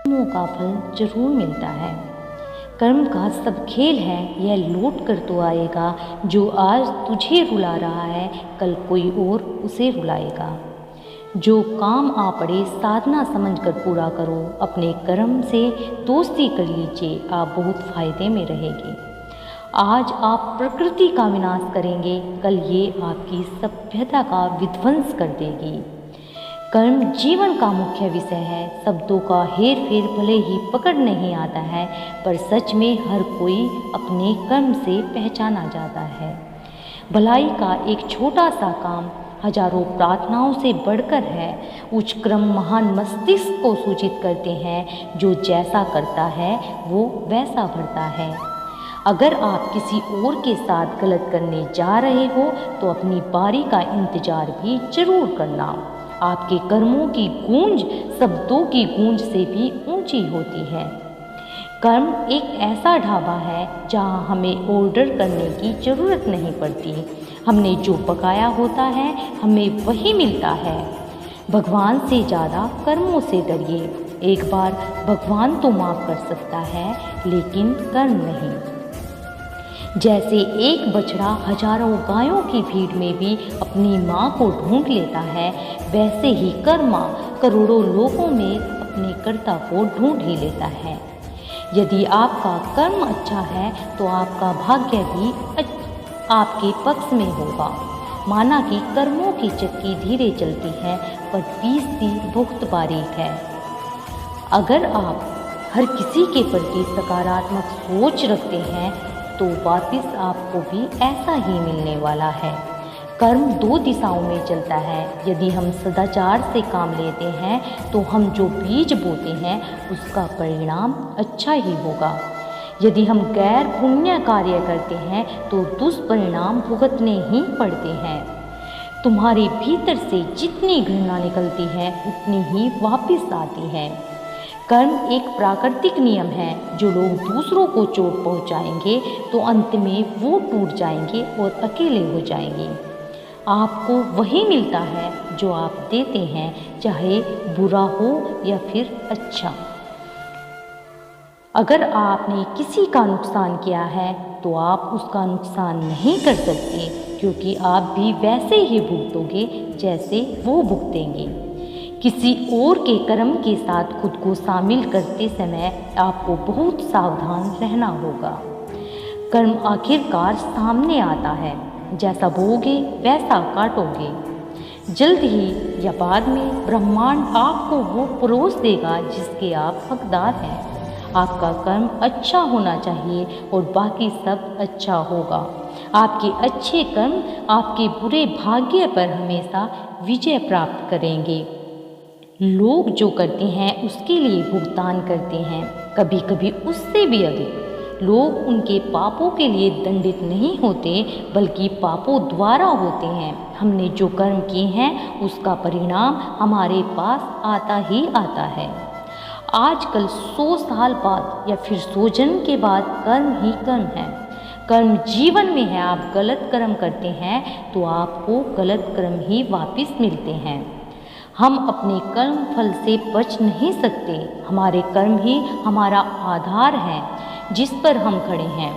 कर्मों का फल जरूर मिलता है। कर्म का सब खेल है, यह लौट कर तो आएगा। जो आज तुझे रुला रहा है, कल कोई और उसे रुलाएगा। जो काम आ पड़े साधना समझकर पूरा करो। अपने कर्म से दोस्ती कर लीजिए, आप बहुत फायदे में रहेंगे। आज आप प्रकृति का विनाश करेंगे, कल ये आपकी सभ्यता का विध्वंस कर देगी। कर्म जीवन का मुख्य विषय है। शब्दों का हेर फेर भले ही पकड़ नहीं आता है, पर सच में हर कोई अपने कर्म से पहचाना जाता है। भलाई का एक छोटा सा काम हजारों प्रार्थनाओं से बढ़कर है। उच्च क्रम महान मस्तिष्क को सूचित करते हैं, जो जैसा करता है वो वैसा भरता है। अगर आप किसी और के साथ गलत करने जा रहे हो तो अपनी बारी का इंतजार भी जरूर करना। आपके कर्मों की गूंज शब्दों की गूंज से भी ऊंची होती है। कर्म एक ऐसा ढाबा है जहां हमें ऑर्डर करने की ज़रूरत नहीं पड़ती। हमने जो पकाया होता है हमें वही मिलता है। भगवान से ज़्यादा कर्मों से डरिए। एक बार भगवान तो माफ़ कर सकता है, लेकिन कर्म नहीं। जैसे एक बछड़ा हजारों गायों की भीड़ में भी अपनी माँ को ढूंढ लेता है, वैसे ही कर्मा करोड़ों लोगों में अपने कर्ता को ढूंढ ही लेता है। यदि आपका कर्म अच्छा है तो आपका भाग्य भी आपके पक्ष में होगा। माना कि कर्मों की चक्की धीरे चलती है, पर पीसती बहुत बारीक है। अगर आप हर किसी के प्रति सकारात्मक सोच रखते हैं तो वापस आपको भी ऐसा ही मिलने वाला है। कर्म दो दिशाओं में चलता है। यदि हम सदाचार से काम लेते हैं तो हम जो बीज बोते हैं उसका परिणाम अच्छा ही होगा। यदि हम गैर पुण्य कार्य करते हैं तो दुष्परिणाम भुगतने ही पड़ते हैं। तुम्हारे भीतर से जितनी घृणा निकलती है उतनी ही वापस आती है। कर्म एक प्राकृतिक नियम है। जो लोग दूसरों को चोट पहुंचाएंगे तो अंत में वो टूट जाएंगे और अकेले हो जाएंगे। आपको वही मिलता है जो आप देते हैं, चाहे बुरा हो या फिर अच्छा। अगर आपने किसी का नुकसान किया है तो आप उसका नुकसान नहीं कर सकते, क्योंकि आप भी वैसे ही भुगतोगे जैसे वो भुगतेंगे। किसी और के कर्म के साथ खुद को शामिल करते समय आपको बहुत सावधान रहना होगा। कर्म आखिरकार सामने आता है। जैसा बोओगे वैसा काटोगे। जल्द ही या बाद में ब्रह्मांड आपको वो परोस देगा जिसके आप हकदार हैं। आपका कर्म अच्छा होना चाहिए और बाकी सब अच्छा होगा। आपके अच्छे कर्म आपके बुरे भाग्य पर हमेशा विजय प्राप्त करेंगे। लोग जो करते हैं उसके लिए भुगतान करते हैं, कभी कभी उससे भी अधिक। लोग उनके पापों के लिए दंडित नहीं होते, बल्कि पापों द्वारा होते हैं। हमने जो कर्म किए हैं उसका परिणाम हमारे पास आता ही आता है। आजकल 100 साल बाद या फिर 100 जन्म के बाद कर्म ही कर्म है। कर्म जीवन में है। आप गलत कर्म करते हैं तो आपको गलत कर्म ही वापस मिलते हैं। हम अपने कर्म फल से बच नहीं सकते। हमारे कर्म ही हमारा आधार है जिस पर हम खड़े हैं।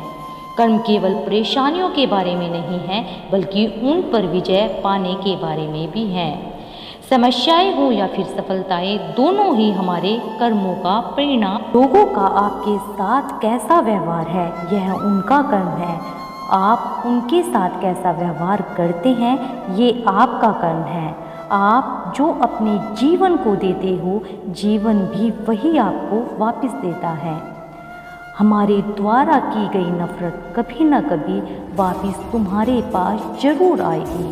कर्म केवल परेशानियों के बारे में नहीं है, बल्कि उन पर विजय पाने के बारे में भी है। समस्याएं हो या फिर सफलताएं, दोनों ही हमारे कर्मों का परिणाम। लोगों का आपके साथ कैसा व्यवहार है यह उनका कर्म है। आप उनके साथ कैसा व्यवहार करते हैं ये आपका कर्म है। आप जो अपने जीवन को देते हो, जीवन भी वही आपको वापस देता है। हमारे द्वारा की गई नफरत कभी न कभी वापस तुम्हारे पास जरूर आएगी।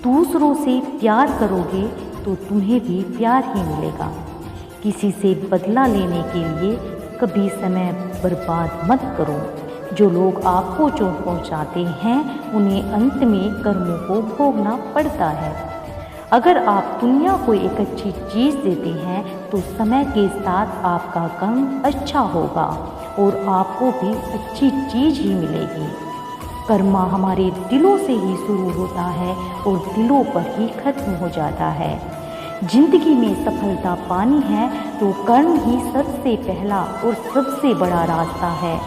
दूसरों से प्यार करोगे तो तुम्हें भी प्यार ही मिलेगा। किसी से बदला लेने के लिए कभी समय बर्बाद मत करो। जो लोग आपको चोट पहुंचाते हैं उन्हें अंत में कर्मों को भोगना पड़ता है। अगर आप दुनिया को एक अच्छी चीज़ देते हैं तो समय के साथ आपका कर्म अच्छा होगा और आपको भी अच्छी चीज़ ही मिलेगी। कर्मा हमारे दिलों से ही शुरू होता है और दिलों पर ही खत्म हो जाता है। जिंदगी में सफलता पानी है तो कर्म ही सबसे पहला और सबसे बड़ा रास्ता है।